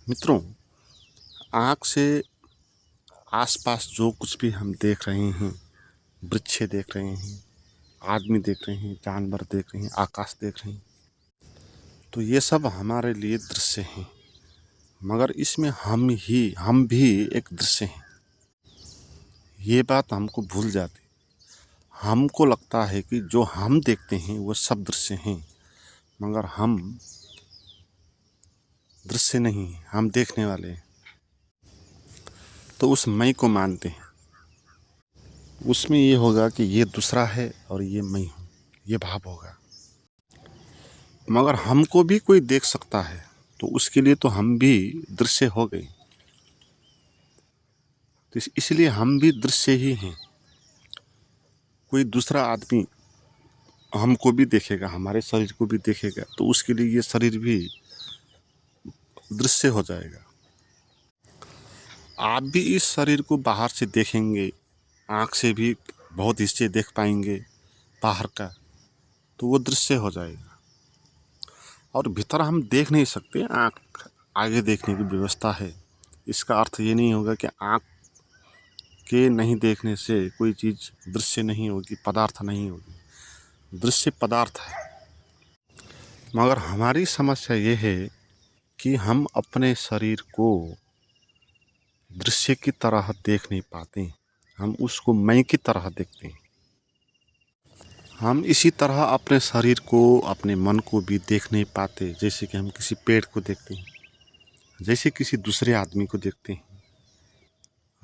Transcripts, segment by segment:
मित्रों, आँख से आसपास जो कुछ भी हम देख रहे हैं, वृक्ष देख रहे हैं, आदमी देख रहे हैं, जानवर देख रहे हैं, आकाश देख रहे हैं, तो ये सब हमारे लिए दृश्य हैं। मगर इसमें हम भी एक दृश्य हैं। ये बात हमको भूल जाती। हमको लगता है कि जो हम देखते हैं वो सब दृश्य हैं, मगर हम दृश्य नहीं हैं, हम देखने वाले हैं। तो उस मैं को मानते हैं। उसमें ये होगा कि ये दूसरा है और ये मैं हूँ, ये भाव होगा। मगर हमको भी कोई देख सकता है, तो उसके लिए तो हम भी दृश्य हो गए। तो इसलिए हम भी दृश्य ही हैं। कोई दूसरा आदमी हमको भी देखेगा, हमारे शरीर को भी देखेगा, तो उसके लिए ये शरीर भी दृश्य हो जाएगा। आप भी इस शरीर को बाहर से देखेंगे, आँख से भी बहुत हिस्से देख पाएंगे बाहर का, तो वो दृश्य हो जाएगा। और भीतर हम देख नहीं सकते, आँख आगे देखने की व्यवस्था है। इसका अर्थ ये नहीं होगा कि आँख के नहीं देखने से कोई चीज़ दृश्य नहीं होगी, पदार्थ नहीं होगी। दृश्य पदार्थ है। मगर हमारी समस्या ये है कि हम अपने शरीर को दृश्य की तरह देख नहीं पाते। हम उसको मैं की तरह देखते हैं। हम इसी तरह अपने शरीर को, अपने मन को भी देख नहीं पाते। जैसे कि हम किसी पेड़ को देखते हैं, जैसे किसी दूसरे आदमी को देखते हैं।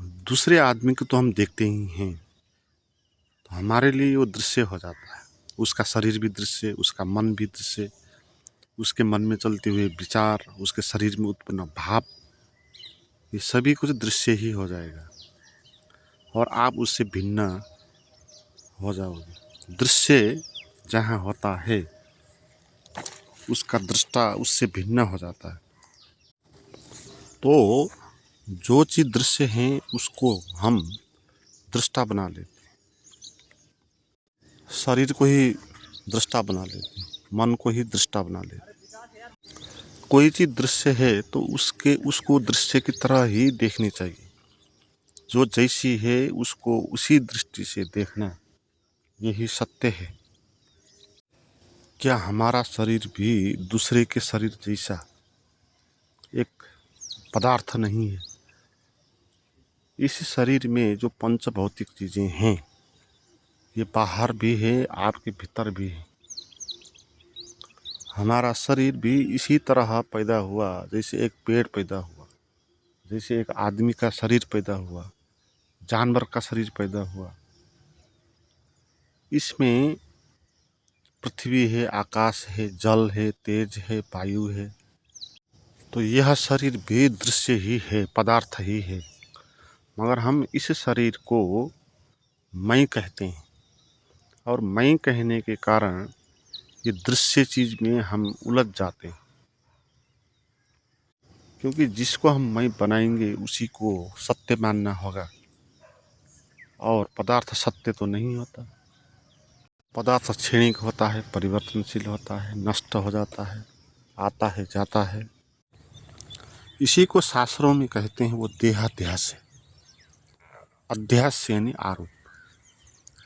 दूसरे आदमी को तो हम देखते ही हैं, तो हमारे लिए वो दृश्य हो जाता है। उसका शरीर भी दृश्य, उसका मन भी दृश्य, उसके मन में चलते हुए विचार, उसके शरीर में उत्पन्न भाव, ये सभी कुछ दृश्य ही हो जाएगा और आप उससे भिन्न हो जाओगे। दृश्य जहाँ होता है उसका दृष्टा उससे भिन्न हो जाता है। तो जो चीज़ दृश्य है उसको हम दृष्टा बना लेते हैं। शरीर को ही दृष्टा बना लेते हैं, मन को ही दृष्टा बना लेते हैं। कोई चीज़ दृश्य है तो उसको दृश्य की तरह ही देखनी चाहिए। जो जैसी है उसको उसी दृष्टि से देखना, यही सत्य है। क्या हमारा शरीर भी दूसरे के शरीर जैसा एक पदार्थ नहीं है? इस शरीर में जो पंच भौतिक चीज़ें हैं, ये बाहर भी है, आपके भीतर भी है। हमारा शरीर भी इसी तरह पैदा हुआ जैसे एक पेड़ पैदा हुआ, जैसे एक आदमी का शरीर पैदा हुआ, जानवर का शरीर पैदा हुआ। इसमें पृथ्वी है, आकाश है, जल है, तेज है, वायु है। तो यह शरीर भी दृश्य ही है, पदार्थ ही है। मगर हम इस शरीर को मैं कहते हैं, और मैं कहने के कारण ये दृश्य चीज़ में हम उलझ जाते हैं। क्योंकि जिसको हम मैं बनाएंगे उसी को सत्य मानना होगा, और पदार्थ सत्य तो नहीं होता। पदार्थ क्षणिक होता है, परिवर्तनशील होता है, नष्ट हो जाता है, आता है, जाता है। इसी को शास्त्रों में कहते हैं वो देहाध्यास है। अध्यास यानी आरोप।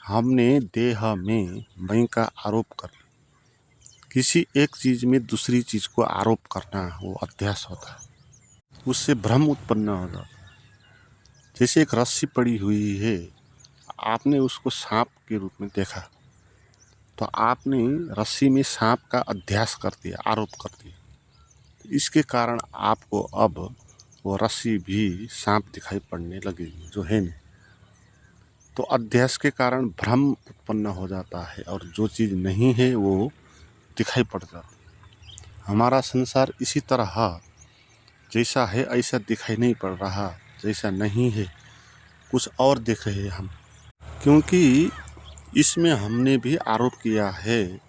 हमने देह में मैं का आरोप कर लिया। किसी एक चीज़ में दूसरी चीज़ को आरोप करना वो अध्यास होता है। उससे भ्रम उत्पन्न होगा। जैसे एक रस्सी पड़ी हुई है, आपने उसको सांप के रूप में देखा, तो आपने रस्सी में सांप का अध्यास कर दिया, आरोप कर दिया। तो इसके कारण आपको अब वो रस्सी भी सांप दिखाई पड़ने लगेगी, जो है नहीं। तो अध्यास के कारण भ्रम उत्पन्न हो जाता है और जो चीज़ नहीं है वो दिखाई पड़ जाती है। हमारा संसार इसी तरह जैसा है ऐसा दिखाई नहीं पड़ रहा, जैसा नहीं है कुछ और देख रहे हैं हम। क्योंकि इसमें हमने भी आरोप किया है,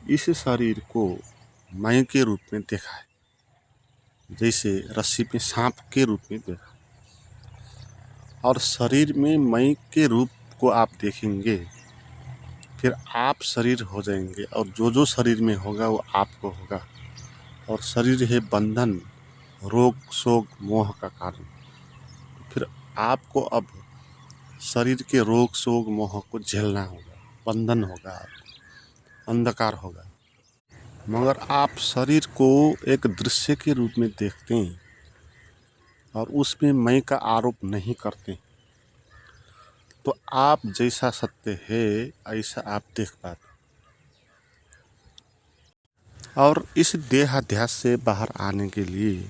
इस शरीर को मैं के रूप में देखा है, जैसे रस्सी में सांप के रूप में देखा। और शरीर में मैं के रूप को आप देखेंगे, फिर आप शरीर हो जाएंगे, और जो जो शरीर में होगा वो आपको होगा। और शरीर है बंधन, रोग शोक मोह का कारण। फिर आपको अब शरीर के रोग शोक मोह को झेलना होगा, बंधन होगा, आपको अंधकार होगा। मगर आप शरीर को एक दृश्य के रूप में देखते हैं और उसमें मैं का आरोप नहीं करते, तो आप जैसा सत्य है ऐसा आप देख पाते। और इस देहाध्यास से बाहर आने के लिए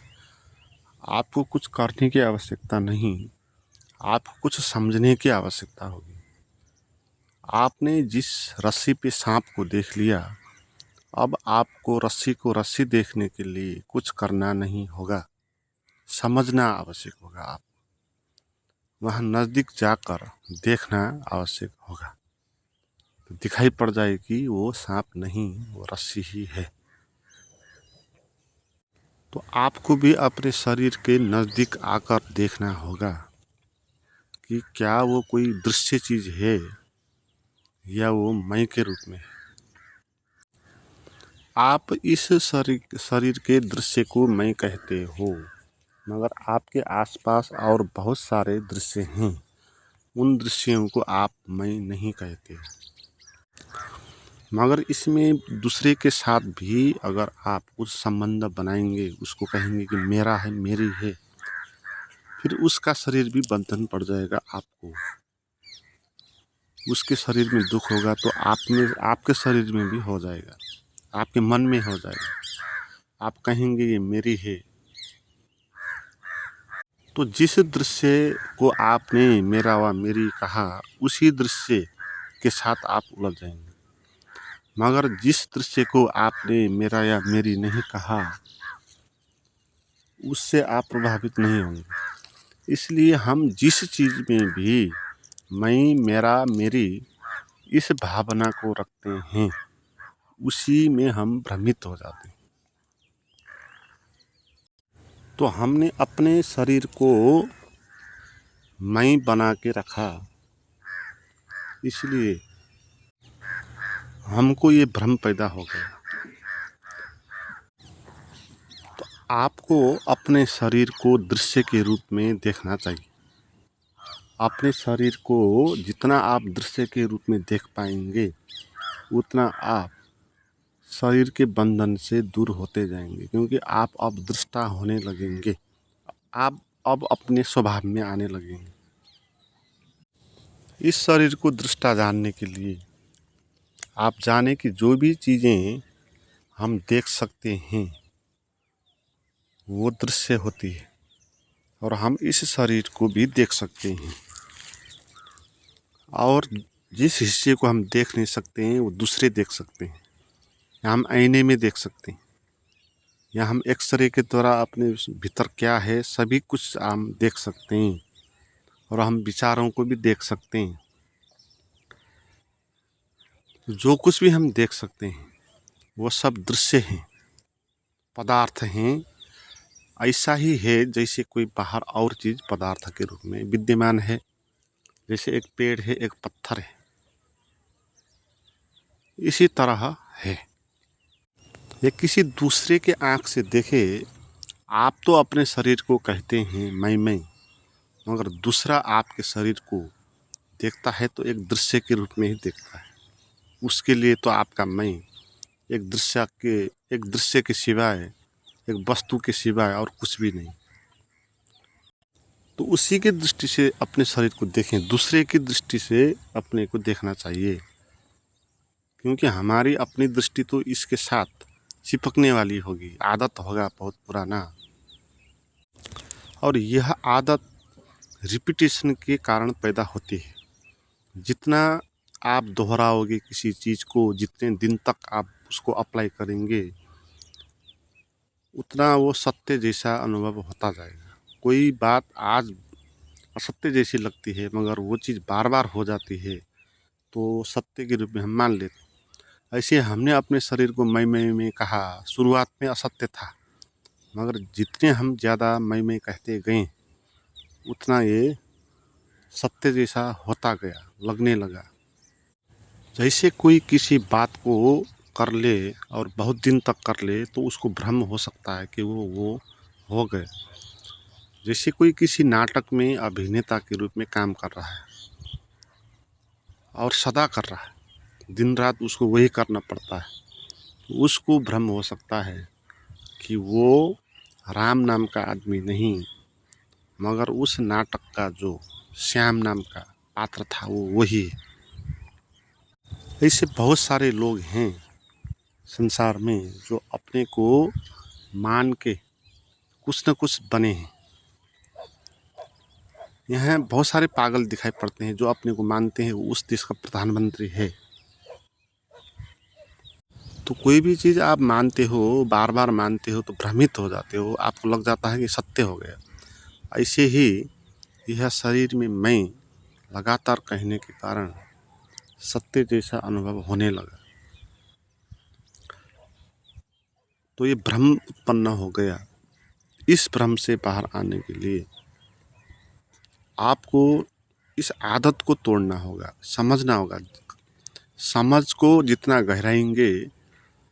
आपको कुछ करने की आवश्यकता नहीं, आपको कुछ समझने की आवश्यकता होगी। आपने जिस रस्सी पे सांप को देख लिया, अब आपको रस्सी को रस्सी देखने के लिए कुछ करना नहीं होगा, समझना आवश्यक होगा। आप वहाँ नज़दीक जाकर देखना आवश्यक होगा, तो दिखाई पड़ जाएगी वो सांप नहीं, वो रस्सी ही है। तो आपको भी अपने शरीर के नज़दीक आकर देखना होगा कि क्या वो कोई दृश्य चीज़ है या वो मैं के रूप में है। आप इस शरीर के दृश्य को मैं कहते हो, मगर आपके आसपास और बहुत सारे दृश्य हैं, उन दृश्यों को आप मैं नहीं कहते हो। मगर इसमें दूसरे के साथ भी अगर आप कुछ संबंध बनाएंगे, उसको कहेंगे कि मेरा है मेरी है, फिर उसका शरीर भी बंधन पड़ जाएगा आपको। उसके शरीर में दुख होगा तो आप में, आपके शरीर में भी हो जाएगा, आपके मन में हो जाएगा। आप कहेंगे ये मेरी है। तो जिस दृश्य को आपने मेरा व मेरी कहा, उसी दृश्य के साथ आप उलझ जाएंगे। मगर जिस दृश्य को आपने मेरा या मेरी नहीं कहा, उससे आप प्रभावित नहीं होंगे। इसलिए हम जिस चीज़ में भी मैं मेरा मेरी इस भावना को रखते हैं, उसी में हम भ्रमित हो जाते हैं। तो हमने अपने शरीर को मैं बना के रखा, इसलिए हमको ये भ्रम पैदा हो गया। तो आपको अपने शरीर को दृश्य के रूप में देखना चाहिए। अपने शरीर को जितना आप दृश्य के रूप में देख पाएंगे, उतना आप शरीर के बंधन से दूर होते जाएंगे, क्योंकि आप अब दृष्टा होने लगेंगे। आप अब अपने स्वभाव में आने लगेंगे। इस शरीर को दृष्टा जानने के लिए आप जाने कि जो भी चीज़ें हम देख सकते हैं वो दृश्य होती है, और हम इस शरीर को भी देख सकते हैं। और जिस हिस्से को हम देख नहीं सकते हैं वो दूसरे देख सकते हैं, या हम आईने में देख सकते हैं, या हम एक्सरे के द्वारा अपने भीतर क्या है सभी कुछ हम देख सकते हैं, और हम विचारों को भी देख सकते हैं। जो कुछ भी हम देख सकते हैं वो सब दृश्य हैं, पदार्थ हैं। ऐसा ही है जैसे कोई बाहर और चीज़ पदार्थ के रूप में विद्यमान है, जैसे एक पेड़ है, एक पत्थर है, इसी तरह है। ये किसी दूसरे के आँख से देखे, आप तो अपने शरीर को कहते हैं मैं, मगर दूसरा आपके शरीर को देखता है तो एक दृश्य के रूप में ही देखता है। उसके लिए तो आपका मैं एक दृश्य के सिवाय, एक वस्तु के सिवाय और कुछ भी नहीं। तो उसी की दृष्टि से अपने शरीर को देखें, दूसरे की दृष्टि से अपने को देखना चाहिए, क्योंकि हमारी अपनी दृष्टि तो इसके साथ चिपकने वाली होगी, आदत होगा बहुत पुराना। और यह आदत रिपीटेशन के कारण पैदा होती है। जितना आप दोहराओगे किसी चीज़ को, जितने दिन तक आप उसको अप्लाई करेंगे, उतना वो सत्य जैसा अनुभव होता जाएगा। कोई बात आज असत्य जैसी लगती है, मगर वो चीज़ बार बार हो जाती है तो सत्य के रूप में हम मान लेते। ऐसे हमने अपने शरीर को मैं में कहा, शुरुआत में असत्य था, मगर जितने हम ज़्यादा मैं कहते गए, उतना ये सत्य जैसा होता गया, लगने लगा। जैसे कोई किसी बात को कर ले और बहुत दिन तक कर ले, तो उसको भ्रम हो सकता है कि वो हो गए। जैसे कोई किसी नाटक में अभिनेता के रूप में काम कर रहा है और सदा कर रहा है, दिन रात उसको वही करना पड़ता है, उसको भ्रम हो सकता है कि वो राम नाम का आदमी नहीं, मगर उस नाटक का जो श्याम नाम का पात्र था वो वही है। ऐसे बहुत सारे लोग हैं संसार में जो अपने को मान के कुछ न कुछ बने हैं। यहाँ बहुत सारे पागल दिखाई पड़ते हैं जो अपने को मानते हैं वो उस देश का प्रधानमंत्री है। तो कोई भी चीज़ आप मानते हो, बार बार मानते हो तो भ्रमित हो जाते हो, आपको लग जाता है कि सत्य हो गया। ऐसे ही यह शरीर में मैं लगातार कहने के कारण सत्य जैसा अनुभव होने लगा। तो ये भ्रम उत्पन्न हो गया। इस भ्रम से बाहर आने के लिए आपको इस आदत को तोड़ना होगा, समझना होगा। समझ को जितना गहराएंगे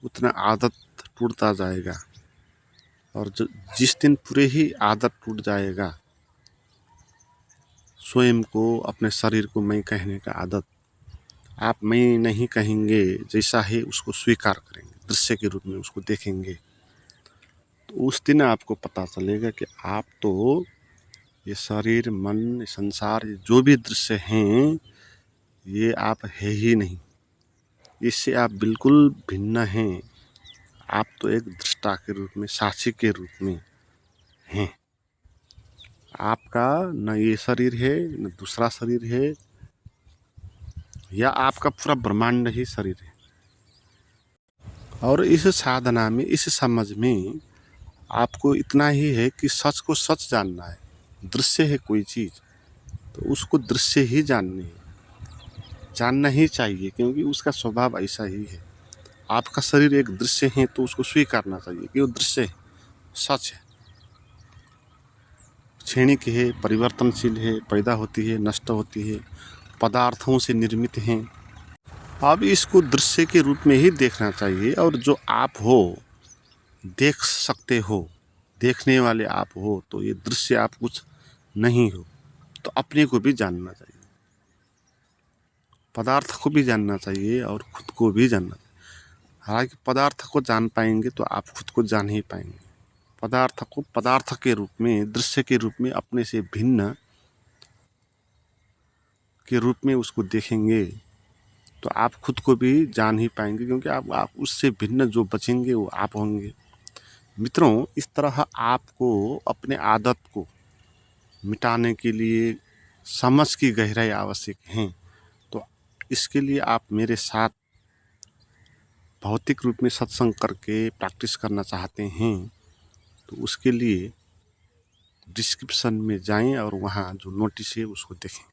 उतना आदत टूटता जाएगा, और जिस दिन पूरे ही आदत टूट जाएगा, स्वयं को, अपने शरीर को मैं कहने का आदत, आप मैं नहीं कहेंगे, जैसा है उसको स्वीकार करेंगे, दृश्य के रूप में उसको देखेंगे, तो उस दिन आपको पता चलेगा कि आप तो ये शरीर, मन, संसार, जो भी दृश्य हैं ये आप है ही नहीं, इससे आप बिल्कुल भिन्न हैं। आप तो एक दृष्टा के रूप में, साक्षी के रूप में हैं। आपका न ये शरीर है न दूसरा शरीर है, या आपका पूरा ब्रह्मांड ही शरीर है। और इस साधना में, इस समझ में आपको इतना ही है कि सच को सच जानना है। दृश्य है कोई चीज़ तो उसको दृश्य ही जाननी है, जानना ही चाहिए, क्योंकि उसका स्वभाव ऐसा ही है। आपका शरीर एक दृश्य है तो उसको स्वीकारना चाहिए कि वो दृश्य है, सच है, क्षणिक है, परिवर्तनशील है, पैदा होती है, नष्ट होती है, पदार्थों से निर्मित हैं। अब इसको दृश्य के रूप में ही देखना चाहिए, और जो आप हो, देख सकते हो, देखने वाले आप हो, तो ये दृश्य आप कुछ नहीं हो, तो अपने को भी जानना चाहिए, पदार्थ को भी जानना चाहिए और खुद को भी जानना चाहिए। हालांकि पदार्थ को जान पाएंगे तो आप खुद को जान ही पाएंगे। पदार्थ को पदार्थ के रूप में, दृश्य के रूप में, अपने से भिन्न के रूप में उसको देखेंगे तो आप खुद को भी जान ही पाएंगे, क्योंकि आप उससे भिन्न जो बचेंगे वो आप होंगे। मित्रों, इस तरह आपको अपने आदत को मिटाने के लिए समझ की गहराई आवश्यक है। तो इसके लिए आप मेरे साथ भौतिक रूप में सत्संग करके प्रैक्टिस करना चाहते हैं तो उसके लिए डिस्क्रिप्शन में जाएं और वहाँ जो नोटिस है उसको देखें।